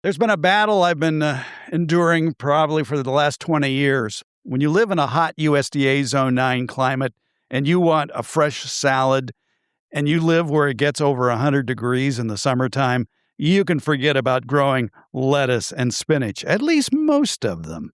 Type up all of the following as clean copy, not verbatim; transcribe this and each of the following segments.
There's been a battle I've been enduring probably for the last 20 years. When you live in a hot USDA Zone 9 climate and you want a fresh salad and you live where it gets over 100 degrees in the summertime, you can forget about growing lettuce and spinach, at least most of them.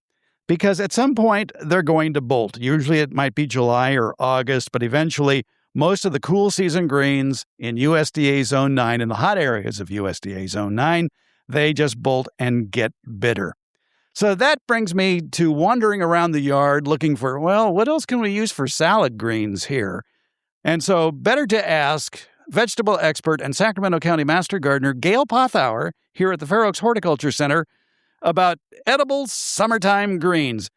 Because at some point, they're going to bolt. Usually it might be July or August, but eventually most of the cool season greens in USDA Zone 9, in the hot areas of USDA Zone 9, they just bolt and get bitter. So that brings me to wandering around the yard looking for, well, what else can we use for salad greens here? And so better to ask vegetable expert and Sacramento County Master Gardener Gail Pothour here at the Fair Oaks Horticulture Center about edible summertime greens.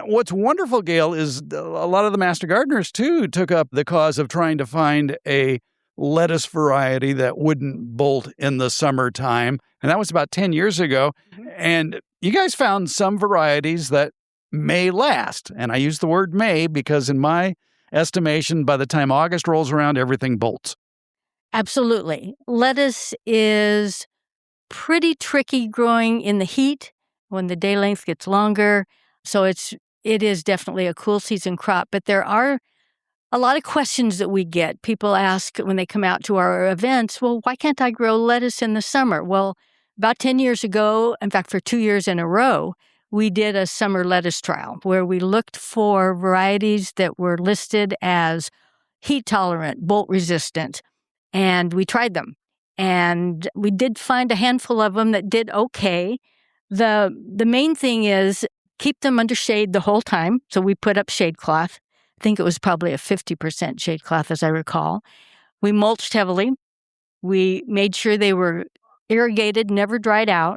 What's wonderful, Gail, is a lot of the master gardeners, too, took up the cause of trying to find a lettuce variety that wouldn't bolt in the summertime. And that was about 10 years ago. Mm-hmm. And you guys found some varieties that may last. And I use the word may because in my estimation, by the time August rolls around, everything bolts. Absolutely. Lettuce is pretty tricky growing in the heat when the day length gets longer. So it is definitely a cool season crop. But there are a lot of questions that we get. People ask when they come out to our events, well, why can't I grow lettuce in the summer? Well, about 10 years ago, in fact, for 2 years in a row, we did a summer lettuce trial where we looked for varieties that were listed as heat tolerant, bolt resistant, and we tried them. And we did find a handful of them that did okay. The main thing is keep them under shade the whole time. So we put up shade cloth. I think it was probably a 50% shade cloth, as I recall. We mulched heavily. We made sure they were irrigated, never dried out.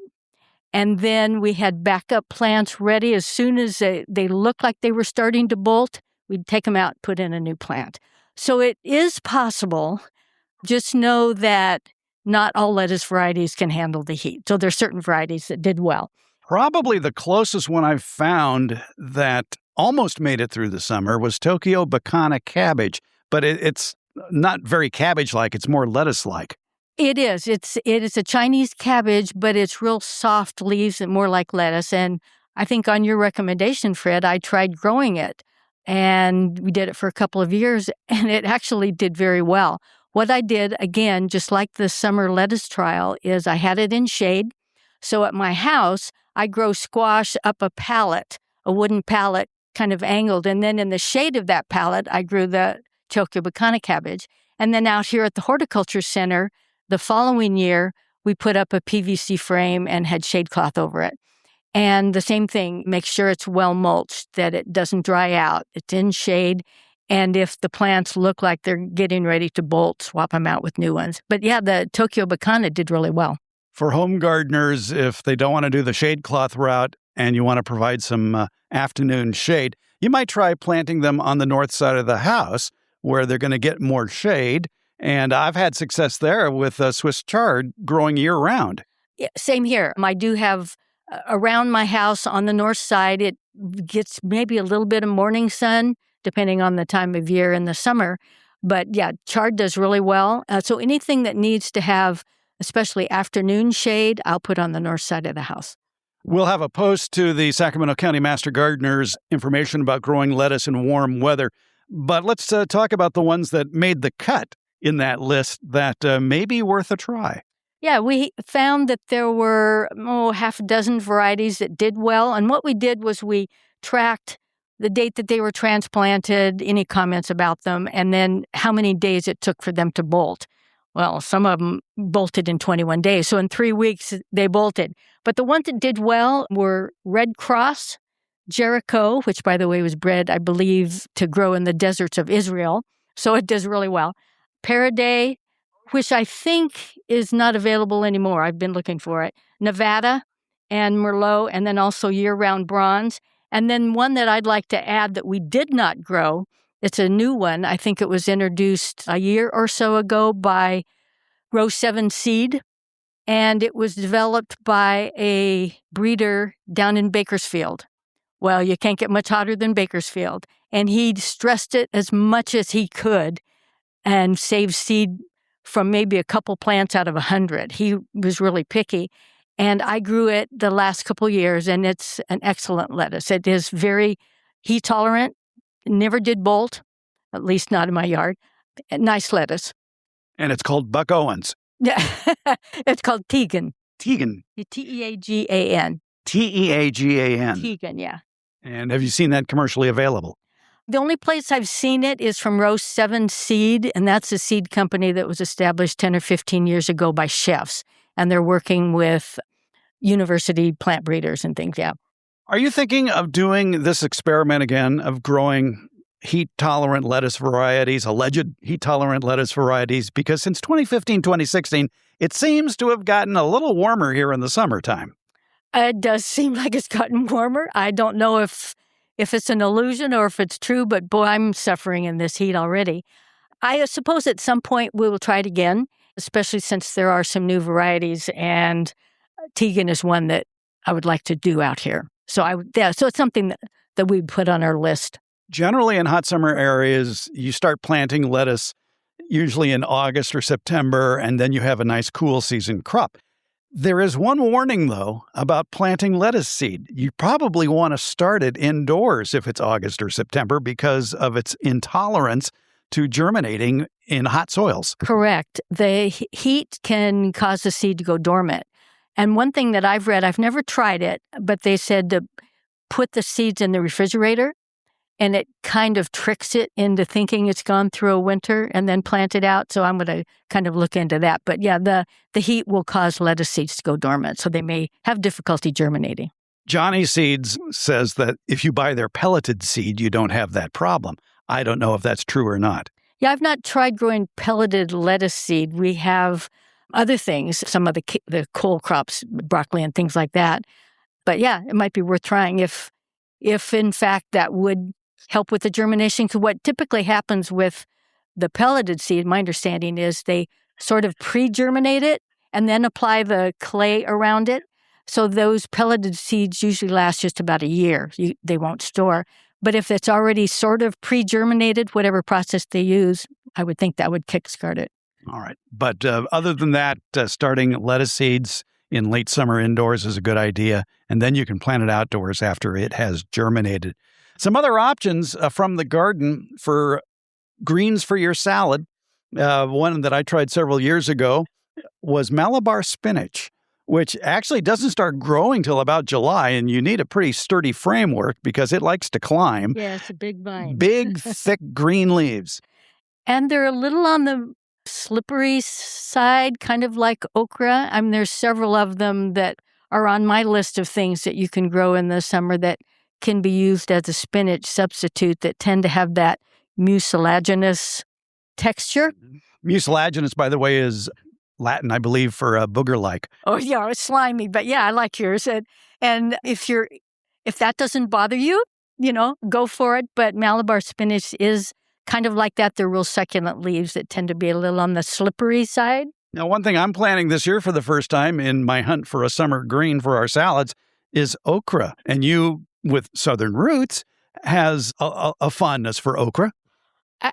And then we had backup plants ready. As soon as they looked like they were starting to bolt, we'd take them out, put in a new plant. So it is possible. Just know that not all lettuce varieties can handle the heat. So there's certain varieties that did well. Probably the closest one I've found that almost made it through the summer was Tokyo Bacana cabbage, but it's not very cabbage-like. It's more lettuce-like. It is. It is a Chinese cabbage, but it's real soft leaves and more like lettuce. And I think on your recommendation, Fred, I tried growing it. And we did it for a couple of years, and it actually did very well. What I did, again, just like the summer lettuce trial, is I had it in shade. So at my house, I grow squash up a pallet, a wooden pallet kind of angled. And then in the shade of that pallet, I grew the Tokyo Bacana cabbage. And then out here at the Horticulture Center, the following year, we put up a PVC frame and had shade cloth over it. And the same thing, make sure it's well mulched, that it doesn't dry out. It's in shade. And if the plants look like they're getting ready to bolt, swap them out with new ones. But yeah, the Tokyo Bacana did really well. For home gardeners, if they don't want to do the shade cloth route and you want to provide some afternoon shade, you might try planting them on the north side of the house where they're going to get more shade. And I've had success there with Swiss chard growing year-round. Yeah, same here. I do have around my house on the north side, it gets maybe a little bit of morning sun, depending on the time of year in the summer. But yeah, chard does really well. So anything that needs to have, especially afternoon shade, I'll put on the north side of the house. We'll have a post to the Sacramento County Master Gardeners information about growing lettuce in warm weather. But let's talk about the ones that made the cut in that list that may be worth a try. Yeah, we found that there were half a dozen varieties that did well. And what we did was we tracked the date that they were transplanted, any comments about them, and then how many days it took for them to bolt. Well, some of them bolted in 21 days. So in 3 weeks, they bolted. But the ones that did well were Red Cross, Jericho, which, by the way, was bred, I believe, to grow in the deserts of Israel. So it does really well. Paraday, which I think is not available anymore. I've been looking for it. Nevada and Merlot, and then also year-round bronze. And then one that I'd like to add that we did not grow, it's a new one. I think it was introduced a year or so ago by Row 7 Seed, and it was developed by a breeder down in Bakersfield. Well, you can't get much hotter than Bakersfield. And he stressed it as much as he could and saved seed from maybe a couple plants out of 100. He was really picky. And I grew it the last couple years, and it's an excellent lettuce. It is very heat tolerant, never did bolt, at least not in my yard. Nice lettuce. And it's called Buck Owens. Yeah, it's called Tegan. Tegan. Teagan. Teagan. Tegan, yeah. And have you seen that commercially available? The only place I've seen it is from Row 7 Seed, and that's a seed company that was established 10 or 15 years ago by chefs. And they're working with university plant breeders and things, yeah. Are you thinking of doing this experiment again of growing heat-tolerant lettuce varieties, alleged heat-tolerant lettuce varieties? Because since 2015, 2016, it seems to have gotten a little warmer here in the summertime. It does seem like it's gotten warmer. I don't know if it's an illusion or if it's true, but boy, I'm suffering in this heat already. I suppose at some point we will try it again, especially since there are some new varieties, and Tegan is one that I would like to do out here. So it's something that we put on our list. Generally in hot summer areas, you start planting lettuce usually in August or September, and then you have a nice cool season crop. There is one warning, though, about planting lettuce seed. You probably want to start it indoors if it's August or September because of its intolerance to germinating in hot soils. Correct. The heat can cause the seed to go dormant. And one thing that I've read, I've never tried it, but they said to put the seeds in the refrigerator, and it kind of tricks it into thinking it's gone through a winter and then plant it out. So I'm going to kind of look into that. But yeah, the heat will cause lettuce seeds to go dormant, so they may have difficulty germinating. Johnny Seeds says that if you buy their pelleted seed, you don't have that problem. I don't know if that's true or not. Yeah, I've not tried growing pelleted lettuce seed. We have other things, some of the cole crops, broccoli and things like that. But yeah, it might be worth trying if in fact that would help with the germination. Because what typically happens with the pelleted seed, my understanding is they sort of pre-germinate it and then apply the clay around it. So those pelleted seeds usually last just about a year. They won't store. But if it's already sort of pre-germinated, whatever process they use, I would think that would kickstart it. All right. But other than that, starting lettuce seeds in late summer indoors is a good idea. And then you can plant it outdoors after it has germinated. Some other options from the garden for greens for your salad. One that I tried several years ago was Malabar spinach, which actually doesn't start growing till about July, and you need a pretty sturdy framework because it likes to climb. Yeah, it's a big vine. Big, thick green leaves. And they're a little on the slippery side, kind of like okra. I mean, there's several of them that are on my list of things that you can grow in the summer that can be used as a spinach substitute that tend to have that mucilaginous texture. Mucilaginous, by the way, is Latin, I believe, for booger-like. Oh, yeah, it's slimy, but yeah, I like yours. And if that doesn't bother you, go for it. But Malabar spinach is kind of like that. They're real succulent leaves that tend to be a little on the slippery side. Now, one thing I'm planting this year for the first time in my hunt for a summer green for our salads is okra. And you, with Southern roots, has a fondness for okra.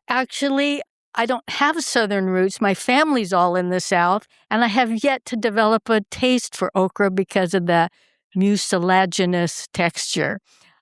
Actually, I don't have Southern roots. My family's all in the South, and I have yet to develop a taste for okra because of the mucilaginous texture.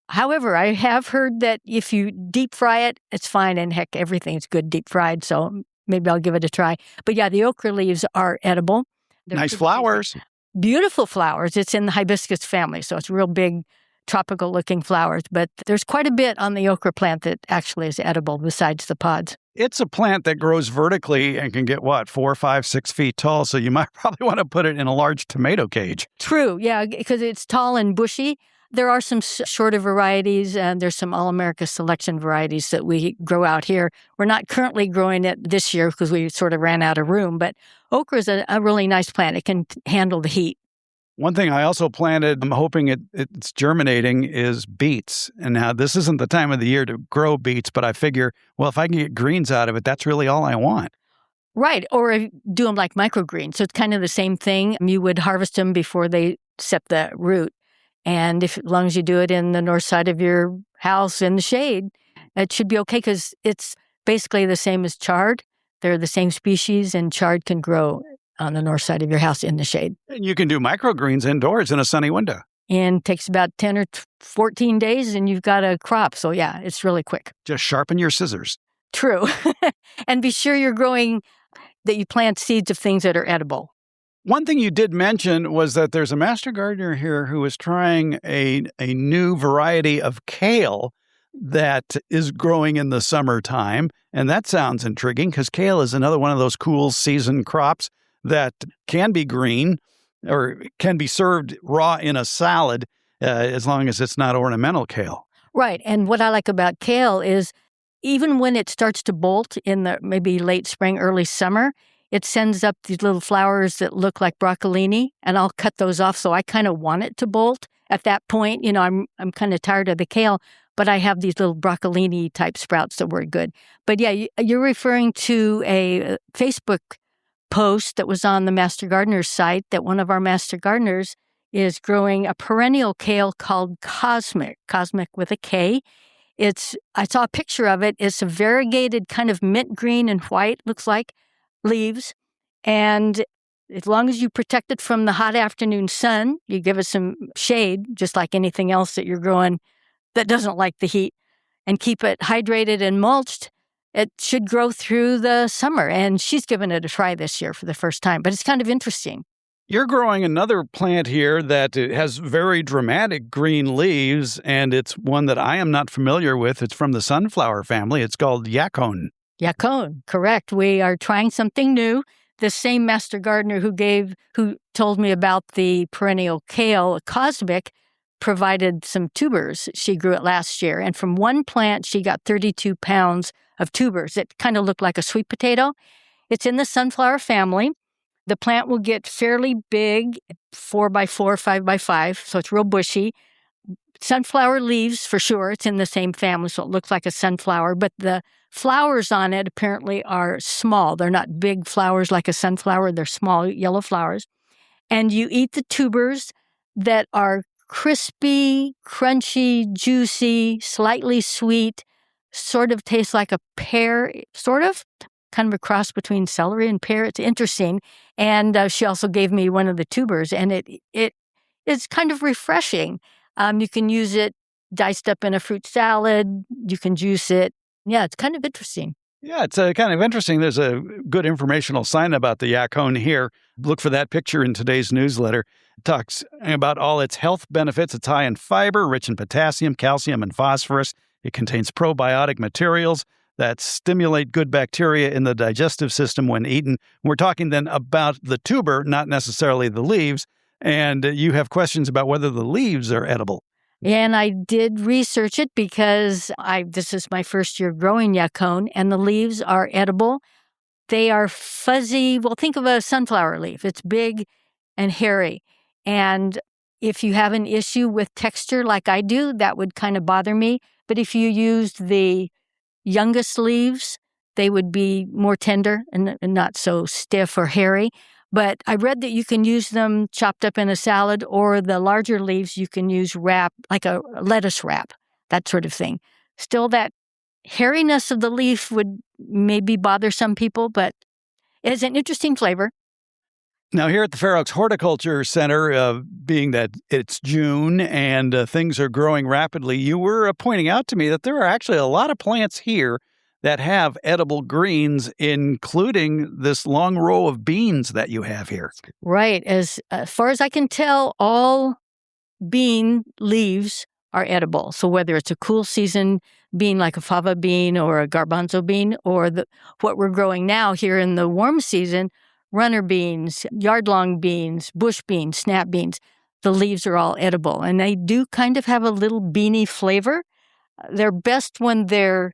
However, I have heard that if you deep fry it, it's fine, and heck, everything's good deep fried, so maybe I'll give it a try. But yeah, the okra leaves are edible. They're nice flowers. Beautiful flowers. It's in the hibiscus family, so it's real big, tropical-looking flowers. But there's quite a bit on the okra plant that actually is edible besides the pods. It's a plant that grows vertically and can get, 4, 5, 6 feet tall, so you might probably want to put it in a large tomato cage. True, yeah, because it's tall and bushy. There are some shorter varieties, and there's some All-America selection varieties that we grow out here. We're not currently growing it this year because we sort of ran out of room, but okra is a really nice plant. It can handle the heat. One thing I also planted, I'm hoping it's germinating, is beets. And now this isn't the time of the year to grow beets, but I figure, if I can get greens out of it, that's really all I want. Right, or do them like microgreens. So it's kind of the same thing. You would harvest them before they set the root. And as long as you do it in the north side of your house in the shade, it should be okay because it's basically the same as chard. They're the same species, and chard can grow on the north side of your house in the shade. And you can do microgreens indoors in a sunny window. And takes about 10 or 14 days and you've got a crop. So yeah, it's really quick. Just sharpen your scissors. True. And be sure you're growing, that you plant seeds of things that are edible. One thing you did mention was that there's a master gardener here who is trying a new variety of kale that is growing in the summertime. And that sounds intriguing because kale is another one of those cool season crops that can be green or can be served raw in a salad as long as it's not ornamental kale. Right. And what I like about kale is even when it starts to bolt in the maybe late spring, early summer, it sends up these little flowers that look like broccolini, and I'll cut those off. So I kind of want it to bolt at that point. You know, I'm kind of tired of the kale, but I have these little broccolini type sprouts that were good. But yeah, you're referring to a Facebook post that was on the Master Gardener's site that one of our Master Gardeners is growing a perennial kale called Cosmic with a K. I saw a picture of it. It's a variegated kind of mint green and white, looks like, leaves. And as long as you protect it from the hot afternoon sun, you give it some shade, just like anything else that you're growing that doesn't like the heat, and keep it hydrated and mulched, it should grow through the summer. And she's given it a try this year for the first time, but it's kind of interesting. You're growing another plant here that has very dramatic green leaves, and it's one that I am not familiar with. It's from the sunflower family. It's called yacon. Yacon, correct. We are trying something new. The same master gardener who told me about the perennial kale, Cosmic, provided some tubers. She grew it last year, and from one plant, she got 32 pounds of tubers. It kind of looked like a sweet potato. It's in the sunflower family. The plant will get fairly big, 4x4, 5x5, so it's real bushy. Sunflower leaves, for sure, it's in the same family, so it looks like a sunflower, but the flowers on it apparently are small. They're not big flowers like a sunflower, they're small yellow flowers. And you eat the tubers that are crispy, crunchy, juicy, slightly sweet, sort of tastes like a pear, kind of a cross between celery and pear. It's interesting. And she also gave me one of the tubers, and it is kind of refreshing. You can use it diced up in a fruit salad. You can juice it. Yeah, it's kind of interesting. Yeah, it's kind of interesting. There's a good informational sign about the yacon here. Look for that picture in today's newsletter. It talks about all its health benefits. It's high in fiber, rich in potassium, calcium, and phosphorus. It contains probiotic materials that stimulate good bacteria in the digestive system when eaten. We're talking then about the tuber, not necessarily the leaves. And you have questions about whether the leaves are edible. And I did research it because this is my first year growing yacon, and the leaves are edible. They are fuzzy. Well, think of a sunflower leaf. It's big and hairy. And if you have an issue with texture like I do, that would kind of bother me. But if you used the youngest leaves, they would be more tender and not so stiff or hairy. But I read that you can use them chopped up in a salad, or the larger leaves you can use wrap, like a lettuce wrap, that sort of thing. Still, that hairiness of the leaf would maybe bother some people, but it's an interesting flavor. Now, here at the Fair Oaks Horticulture Center, being that it's June and things are growing rapidly, you were pointing out to me that there are actually a lot of plants here that have edible greens, including this long row of beans that you have here. Right. As far as I can tell, all bean leaves are edible. So whether it's a cool season bean like a fava bean or a garbanzo bean, or what we're growing now here in the warm season, runner beans, yard-long beans, bush beans, snap beans, the leaves are all edible. And they do kind of have a little beany flavor. They're best when they're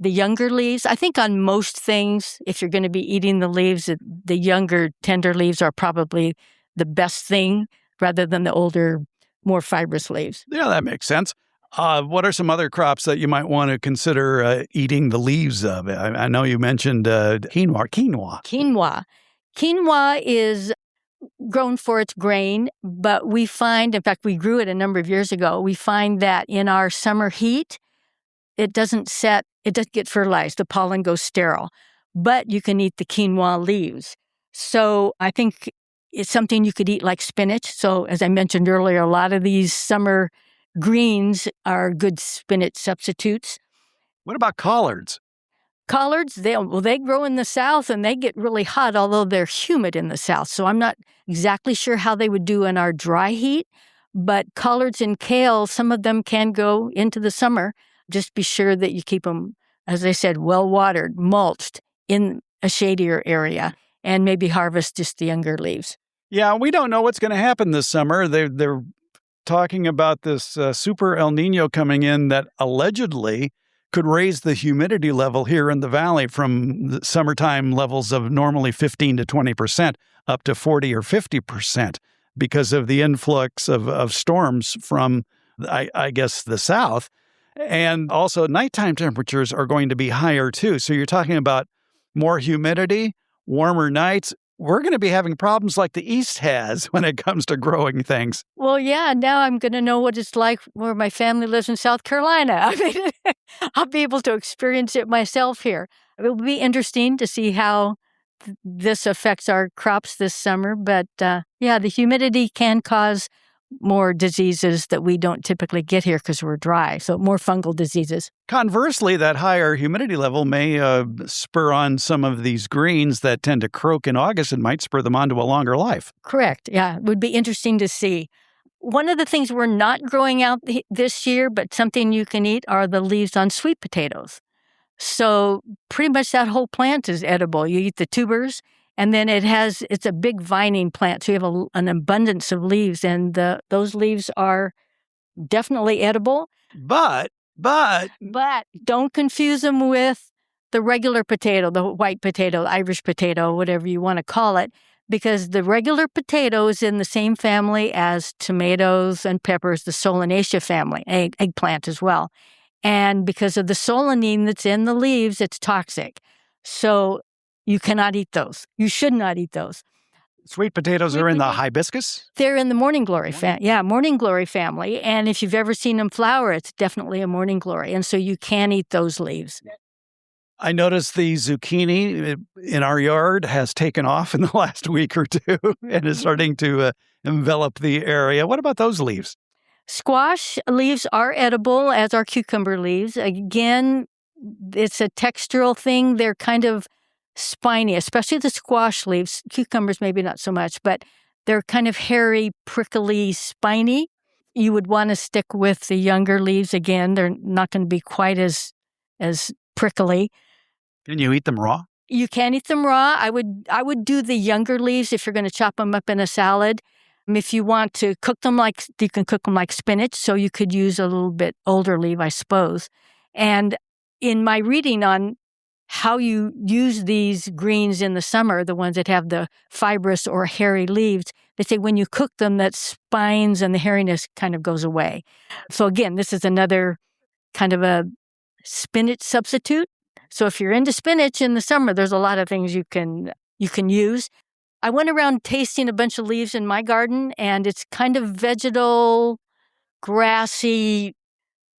the younger leaves. I think on most things, if you're going to be eating the leaves, the younger, tender leaves are probably the best thing rather than the older, more fibrous leaves. Yeah, that makes sense. What are some other crops that you might want to consider eating the leaves of? I know you mentioned quinoa. Quinoa is grown for its grain, but we find, in fact, we grew it a number of years ago, we find that in our summer heat, it doesn't get fertilized. The pollen goes sterile, but you can eat the quinoa leaves. So I think it's something you could eat like spinach. So as I mentioned earlier, a lot of these summer greens are good spinach substitutes. What about collards? Collards, they grow in the South and they get really hot, although they're humid in the South. So I'm not exactly sure how they would do in our dry heat, but collards and kale, some of them can go into the summer. Just be sure that you keep them, as I said, well watered, mulched in a shadier area, and maybe harvest just the younger leaves. Yeah, we don't know what's going to happen this summer. They're talking about this super El Nino coming in that allegedly could raise the humidity level here in the valley from the summertime levels of normally 15 to 20% up to 40 or 50% because of the influx of storms from, I guess, the south. And also nighttime temperatures are going to be higher too. So you're talking about more humidity, warmer nights. We're going to be having problems like the East has when it comes to growing things. Well, yeah, now I'm going to know what it's like where my family lives in South Carolina. I mean, I'll be able to experience it myself here. It will be interesting to see how this affects our crops this summer. But yeah, the humidity can cause more diseases that we don't typically get here because we're dry. So more fungal diseases. Conversely, that higher humidity level may spur on some of these greens that tend to croak in August and might spur them on to a longer life. Correct. Yeah, it would be interesting to see. One of the things we're not growing out this year, but something you can eat, are the leaves on sweet potatoes. So pretty much that whole plant is edible. You eat the tubers, and then it's a big vining plant. So you have an abundance of leaves, and those leaves are definitely edible. But Don't confuse them with the regular potato, the white potato, Irish potato, whatever you want to call it, because the regular potato is in the same family as tomatoes and peppers, the Solanaceae family, eggplant as well. And because of the solanine that's in the leaves, it's toxic. So you cannot eat those. You should not eat those. Sweet potatoes are in the hibiscus? They're in the morning glory family. Yeah, morning glory family. And if you've ever seen them flower, it's definitely a morning glory. And so you can eat those leaves. I noticed the zucchini in our yard has taken off in the last week or two and is starting to envelop the area. What about those leaves? Squash leaves are edible, as are cucumber leaves. Again, it's a textural thing. They're kind of spiny, especially the squash leaves. Cucumbers, maybe not so much, but they're kind of hairy, prickly, spiny. You would want to stick with the younger leaves. Again, they're not going to be quite as prickly. Can you eat them raw? You can eat them raw. I would do the younger leaves if you're going to chop them up in a salad. If you want to cook them you can cook them like spinach, so you could use a little bit older leaf, I suppose. And in my reading on how you use these greens in the summer, the ones that have the fibrous or hairy leaves, they say when you cook them, that spines and the hairiness kind of goes away. So again, this is another kind of a spinach substitute. So if you're into spinach in the summer, there's a lot of things you can use. I went around tasting a bunch of leaves in my garden, and it's kind of vegetal, grassy,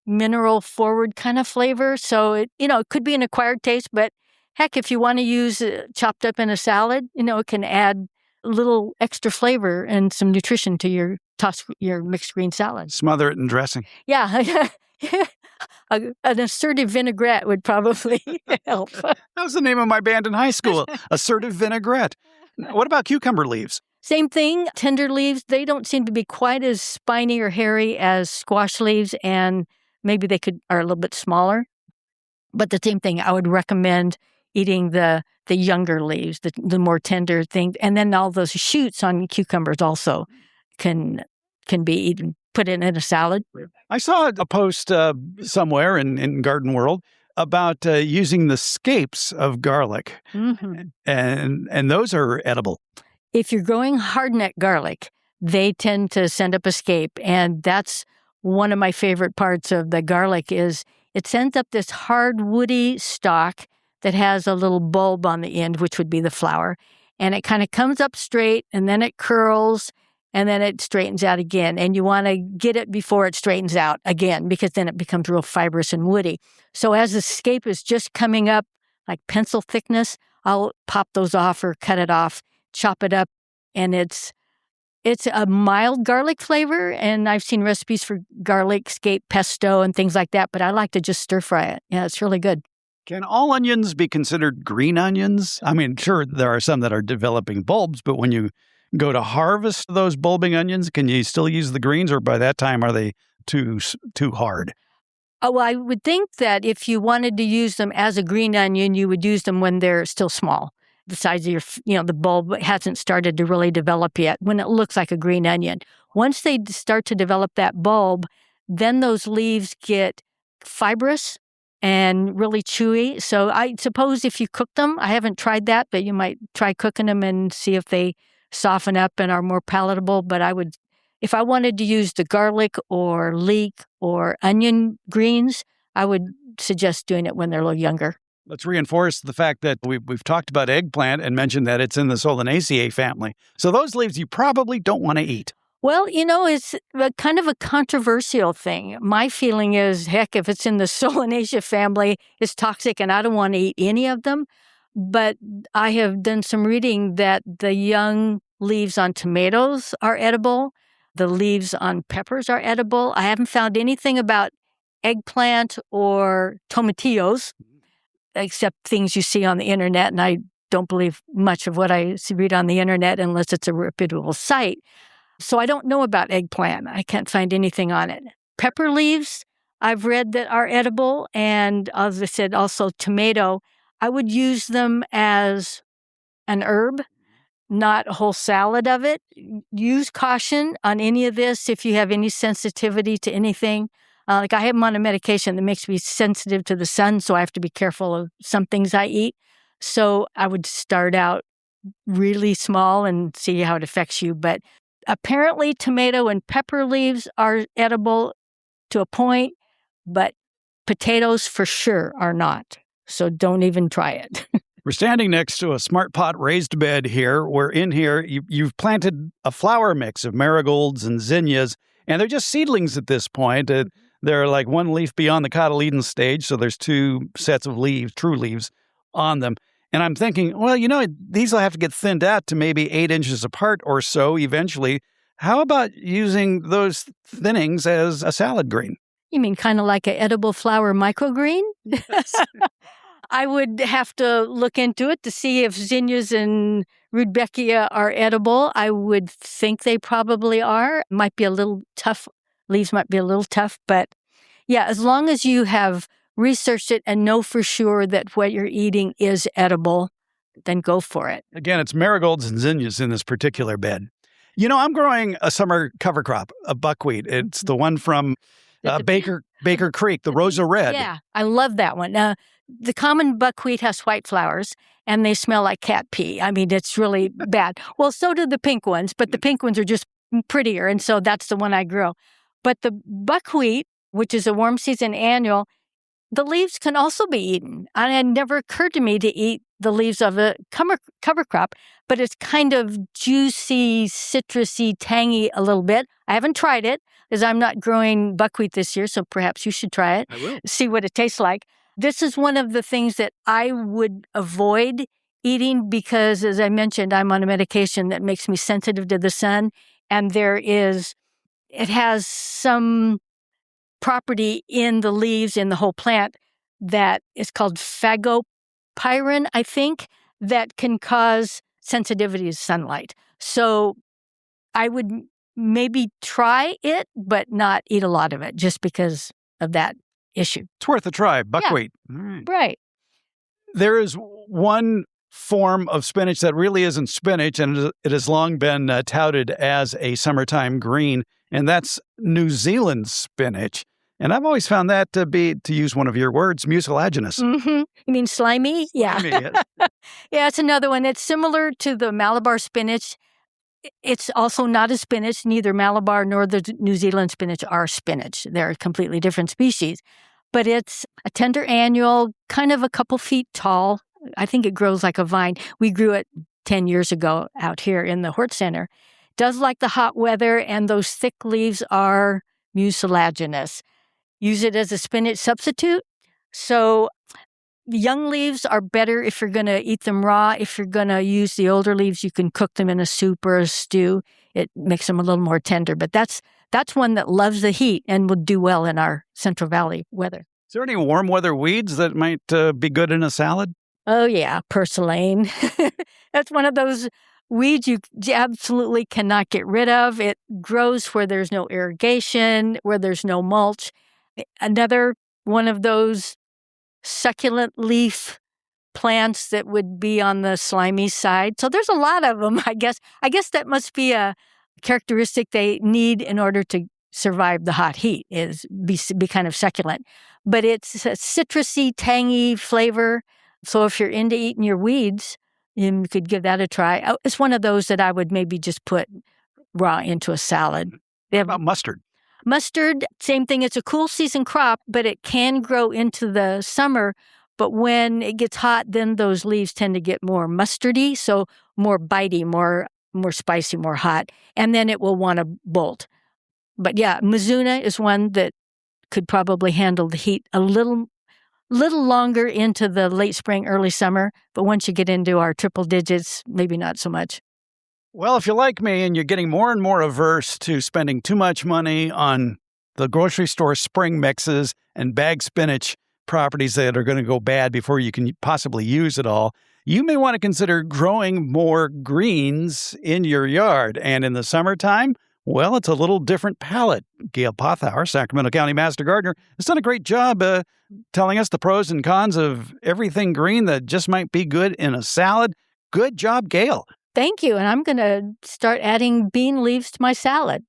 mineral forward kind of flavor. So it could be an acquired taste, but heck, if you want to use chopped up in a salad, it can add a little extra flavor and some nutrition to your mixed green salad. Smother it in dressing. Yeah. An assertive vinaigrette would probably help. That was the name of my band in high school, Assertive Vinaigrette. What about cucumber leaves? Same thing. Tender leaves, they don't seem to be quite as spiny or hairy as squash leaves, and maybe they are a little bit smaller. But the same thing, I would recommend eating the younger leaves, the more tender thing. And then all those shoots on cucumbers also can be eaten, put in a salad. I saw a post somewhere in Garden World about using the scapes of garlic, and those are edible. If you're growing hardneck garlic, they tend to send up a scape, and that's one of my favorite parts of the garlic is it sends up this hard, woody stalk that has a little bulb on the end, which would be the flower, and it kind of comes up straight, and then it curls, and then it straightens out again. And you want to get it before it straightens out again, because then it becomes real fibrous and woody. So as the scape is just coming up, like pencil thickness, I'll pop those off or cut it off chop it up, and it's a mild garlic flavor, and I've seen recipes for garlic scape pesto and things like that, but I like to just stir fry it. Yeah, it's really good. Can all onions be considered green onions? I mean, sure, there are some that are developing bulbs, but when you go to harvest those bulbing onions, can you still use the greens, or by that time are they too hard? Oh, well, I would think that if you wanted to use them as a green onion, you would use them when they're still small. The size of the bulb hasn't started to really develop yet, when it looks like a green onion. Once they start to develop that bulb, then those leaves get fibrous and really chewy. So I suppose if you cook them, I haven't tried that, but you might try cooking them and see if they soften up and are more palatable. But if I wanted to use the garlic or leek or onion greens, I would suggest doing it when they're a little younger. Let's reinforce the fact that we've talked about eggplant and mentioned that it's in the Solanaceae family. So those leaves you probably don't want to eat. Well, it's kind of a controversial thing. My feeling is, heck, if it's in the Solanaceae family, it's toxic and I don't want to eat any of them. But I have done some reading that the young leaves on tomatoes are edible. The leaves on peppers are edible. I haven't found anything about eggplant or tomatillos, except things you see on the internet. And I don't believe much of what I read on the internet unless it's a reputable site. So I don't know about eggplant. I can't find anything on it. Pepper leaves, I've read that are edible. And as I said, also tomato. I would use them as an herb, not a whole salad of it. Use caution on any of this if you have any sensitivity to anything. Like I have them on a medication that makes me sensitive to the sun, so I have to be careful of some things I eat. So I would start out really small and see how it affects you. But apparently tomato and pepper leaves are edible to a point, but potatoes for sure are not. So don't even try it. We're standing next to a smart pot raised bed here. We're in here. You've planted a flower mix of marigolds and zinnias, and they're just seedlings at this point. They're like one leaf beyond the cotyledon stage, so there's two sets of leaves, true leaves, on them. And I'm thinking, well, these will have to get thinned out to maybe 8 inches apart or so eventually. How about using those thinnings as a salad green? You mean kind of like an edible flower microgreen? Yes. I would have to look into it to see if zinnias and rudbeckia are edible. I would think they probably are. Might be a little tough. Leaves might be a little tough, but yeah, as long as you have researched it and know for sure that what you're eating is edible, then go for it. Again, it's marigolds and zinnias in this particular bed. I'm growing a summer cover crop, a buckwheat. It's the one from Baker Creek, the Rosa Red. Yeah, I love that one. The common buckwheat has white flowers, and they smell like cat pee. I mean, it's really bad. Well, so do the pink ones, but the pink ones are just prettier, and so that's the one I grow. But the buckwheat, which is a warm season annual, the leaves can also be eaten. And it never occurred to me to eat the leaves of a cover crop, but it's kind of juicy, citrusy, tangy a little bit. I haven't tried it because I'm not growing buckwheat this year, so perhaps you should try it. I will. See what it tastes like. This is one of the things that I would avoid eating because, as I mentioned, I'm on a medication that makes me sensitive to the sun, and it has some property in the leaves, in the whole plant, that is called phagopyrin, I think, that can cause sensitivity to sunlight. So I would maybe try it, but not eat a lot of it just because of that issue. It's worth a try. Buckwheat. Yeah. All right. Right. There is one form of spinach that really isn't spinach, and it has long been touted as a summertime green, and that's New Zealand spinach. And I've always found that to use one of your words, mucilaginous. Mm-hmm. You mean slimy? Yeah. Slimy, Yeah, it's another one. It's similar to the Malabar spinach. It's also not a spinach. Neither Malabar nor the New Zealand spinach are spinach. They're completely different species. But it's a tender annual, kind of a couple feet tall. I think it grows like a vine. We grew it 10 years ago out here in the Hort Center. Does like the hot weather, and those thick leaves are mucilaginous. Use it as a spinach substitute. So young leaves are better if you're going to eat them raw. If you're going to use the older leaves, you can cook them in a soup or a stew. It makes them a little more tender. But that's one that loves the heat and will do well in our Central Valley weather. Is there any warm weather weeds that might be good in a salad? Oh, yeah, purslane. That's one of those weeds you absolutely cannot get rid of. It grows where there's no irrigation, where there's no mulch. Another one of those succulent leaf plants that would be on the slimy side. So there's a lot of them, I guess. I guess that must be a characteristic they need in order to survive the hot heat, is be kind of succulent. But it's a citrusy, tangy flavor. So if you're into eating your weeds, you could give that a try. It's one of those that I would maybe just put raw into a salad. What about mustard? Mustard, same thing. It's a cool season crop, but it can grow into the summer. But when it gets hot, then those leaves tend to get more mustardy, so more bitey, more spicy, more hot. And then it will want to bolt. But yeah, Mizuna is one that could probably handle the heat a little longer into the late spring, early summer. But once you get into our triple digits, maybe not so much. Well, if you're like me and you're getting more and more averse to spending too much money on the grocery store spring mixes and bag spinach properties that are going to go bad before you can possibly use it all, you may want to consider growing more greens in your yard. And in the summertime, well, it's a little different palette. Gail Pothour, Sacramento County Master Gardener, has done a great job telling us the pros and cons of everything green that just might be good in a salad. Good job, Gail. Thank you. And I'm going to start adding bean leaves to my salad.